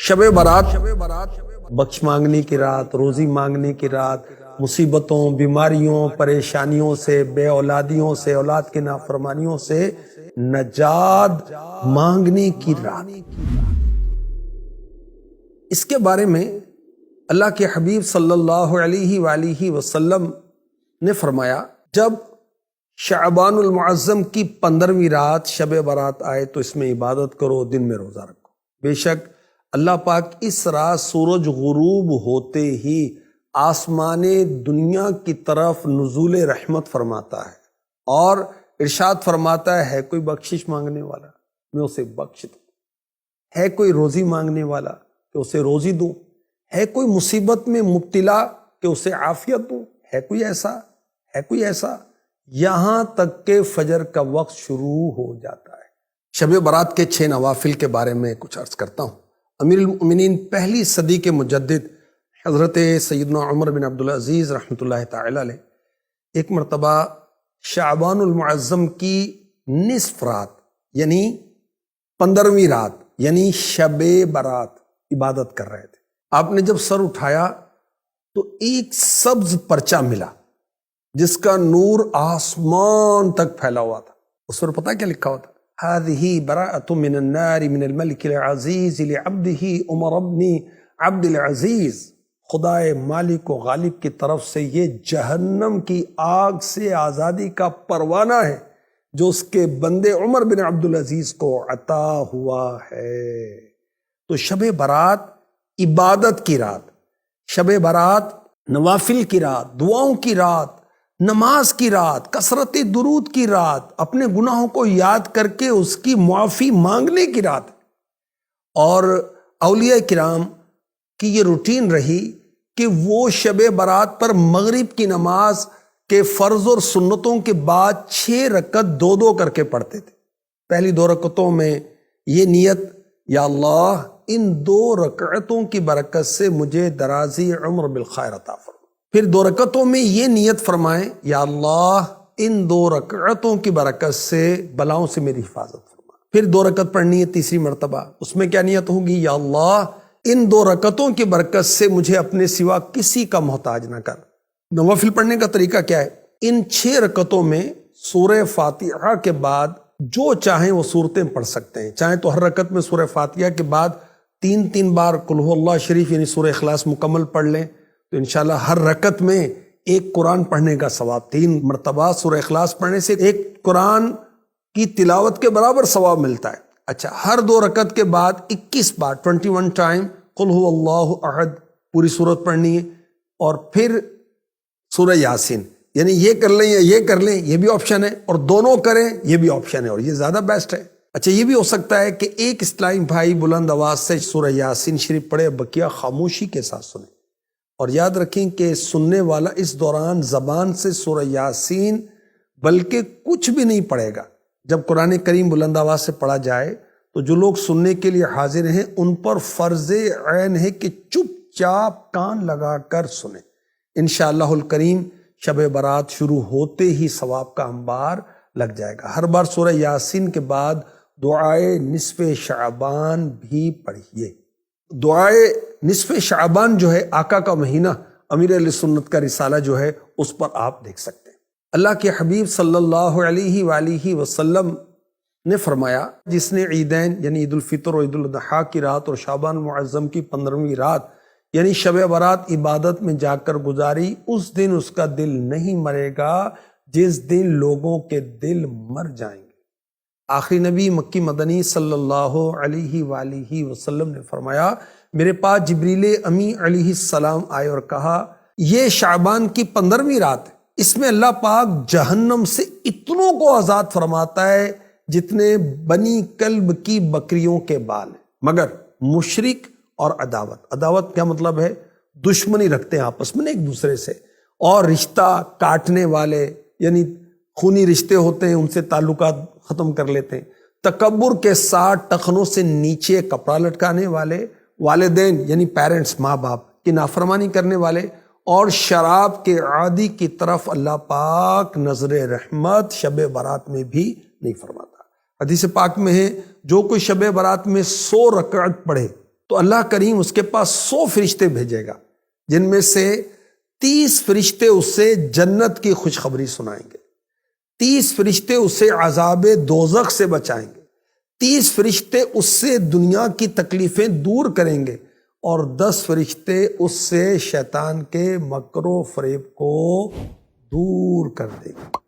شب برات بخش مانگنے کی رات، روزی مانگنے کی رات، مصیبتوں، بیماریوں، پریشانیوں سے، بے اولادیوں سے، اولاد کی نافرمانیوں سے نجات مانگنے کی رات۔ اس کے بارے میں اللہ کے حبیب صلی اللہ علیہ وآلہ وسلم نے فرمایا، جب شعبان المعظم کی 15ویں رات شب برات آئے تو اس میں عبادت کرو، دن میں روزہ رکھو۔ بے شک اللہ پاک اس رات سورج غروب ہوتے ہی آسمان دنیا کی طرف نزول رحمت فرماتا ہے اور ارشاد فرماتا ہے کوئی بخشش مانگنے والا میں اسے بخش دوں، ہے کوئی روزی مانگنے والا کہ اسے روزی دوں، ہے کوئی مصیبت میں مبتلا کہ اسے عافیت دوں، ہے کوئی ایسا یہاں تک کہ فجر کا وقت شروع ہو جاتا ہے۔ شب برات کے 6 نوافل کے بارے میں کچھ عرض کرتا ہوں۔ امیر المؤمنین پہلی صدی کے مجدد حضرت سیدنا عمر بن عبدالعزیز رحمۃ اللہ تعالی علیہ ایک مرتبہ شعبان المعظم کی نصف رات یعنی 15ویں رات یعنی شب برات عبادت کر رہے تھے۔ آپ نے جب سر اٹھایا تو ایک سبز پرچہ ملا جس کا نور آسمان تک پھیلا ہوا تھا۔ اس پر پتہ کیا لکھا ہوا تھا؟ هذه براءة من النار من الملك العزيز لعبده عمر بن عبد العزیز، خدائے مالک و غالب کی طرف سے یہ جہنم کی آگ سے آزادی کا پروانہ ہے جو اس کے بندے عمر بن عبدالعزیز کو عطا ہوا ہے۔ تو شب برات عبادت کی رات، شب برات نوافل کی رات، دعاؤں کی رات، نماز کی رات، کثرت درود کی رات، اپنے گناہوں کو یاد کر کے اس کی معافی مانگنے کی رات۔ اور اولیاء کرام کی یہ روٹین رہی کہ وہ شب برات پر مغرب کی نماز کے فرض اور سنتوں کے بعد 6 رکعت 2 کر کے پڑھتے تھے۔ پہلی 2 رکعتوں میں یہ نیت، یا اللہ ان 2 رکعتوں کی برکت سے مجھے درازی عمر بالخیر عطا فرما۔ پھر 2 رکعتوں میں یہ نیت فرمائیں، یا اللہ ان 2 رکعتوں کی برکت سے بلاؤں سے میری حفاظت فرما۔ پھر 2 رکعت پڑھنی ہے تیسری مرتبہ، اس میں کیا نیت ہوگی؟ یا اللہ ان 2 رکعتوں کی برکت سے مجھے اپنے سوا کسی کا محتاج نہ کر۔ نوافل پڑھنے کا طریقہ کیا ہے؟ ان 6 رکعتوں میں سورہ فاتحہ کے بعد جو چاہیں وہ صورتیں پڑھ سکتے ہیں، چاہیں تو ہر رکعت میں سورہ فاتحہ کے بعد 3 بار قل هو اللہ شریف یعنی سورہ اخلاص مکمل پڑھ لیں تو انشاءاللہ ہر رکعت میں ایک قرآن پڑھنے کا ثواب، 3 مرتبہ سورہ اخلاص پڑھنے سے ایک قرآن کی تلاوت کے برابر ثواب ملتا ہے۔ اچھا، ہر 2 رکعت کے بعد 21 بار 21 ٹائم قل هو اللہ احد پوری سورت پڑھنی ہے، اور پھر سورہ یاسین، یعنی یہ کر لیں یا یہ کر لیں یہ بھی آپشن ہے، اور دونوں کریں یہ بھی آپشن ہے، اور یہ زیادہ بیسٹ ہے۔ اچھا، یہ بھی ہو سکتا ہے کہ ایک اسلامی بھائی بلند آواز سے سورہ یاسین شریف پڑھے، بقیہ خاموشی کے ساتھ سنیں، اور یاد رکھیں کہ سننے والا اس دوران زبان سے سورہ یاسین بلکہ کچھ بھی نہیں پڑھے گا۔ جب قرآن کریم بلند آواز سے پڑھا جائے تو جو لوگ سننے کے لیے حاضر ہیں ان پر فرض عین ہے کہ چپ چاپ کان لگا کر سنیں۔ انشاءاللہ الکریم شب برات شروع ہوتے ہی ثواب کا انبار لگ جائے گا۔ ہر بار سورہ یاسین کے بعد دعائے نصف شعبان بھی پڑھیے۔ دعائے نصف شعبان جو ہے آقا کا مہینہ، امیر اہل سنت کا رسالہ جو ہے اس پر آپ دیکھ سکتے ہیں۔ اللہ کے حبیب صلی اللہ علیہ وآلہ وسلم نے فرمایا، جس نے عیدین یعنی عید الفطر اور عید الاضحیٰ کی رات اور شعبان معظم کی 15ویں رات یعنی شب برات عبادت میں جا کر گزاری، اس دن اس کا دل نہیں مرے گا جس دن لوگوں کے دل مر جائیں گے۔ آخری نبی مکی مدنی صلی اللہ علیہ وآلہ وسلم نے فرمایا، میرے پاس جبریل امی علیہ السلام آئے اور کہا، یہ شعبان کی 15ویں رات ہے، اس میں اللہ پاک جہنم سے اتنوں کو آزاد فرماتا ہے جتنے بنی کلب کی بکریوں کے بال ہیں، مگر مشرک اور عداوت کیا مطلب ہے؟ دشمنی رکھتے ہیں آپس میں ایک دوسرے سے، اور رشتہ کاٹنے والے یعنی خونی رشتے ہوتے ہیں ان سے تعلقات ختم کر لیتے ہیں، تکبر کے ساتھ ٹخنوں سے نیچے کپڑا لٹکانے والے، والدین یعنی پیرنٹس ماں باپ کی نافرمانی کرنے والے، اور شراب کے عادی کی طرف اللہ پاک نظر رحمت شب برات میں بھی نہیں فرماتا۔ حدیث پاک میں ہے، جو کوئی شب برات میں 100 رکعت پڑھے تو اللہ کریم اس کے پاس 100 فرشتے بھیجے گا، جن میں سے 30 فرشتے اسے جنت کی خوشخبری سنائیں گے، 30 فرشتے اسے عذاب دوزخ سے بچائیں گے، 30 فرشتے اس سے دنیا کی تکلیفیں دور کریں گے، اور 10 فرشتے اس سے شیطان کے مکر و فریب کو دور کر دیں گے۔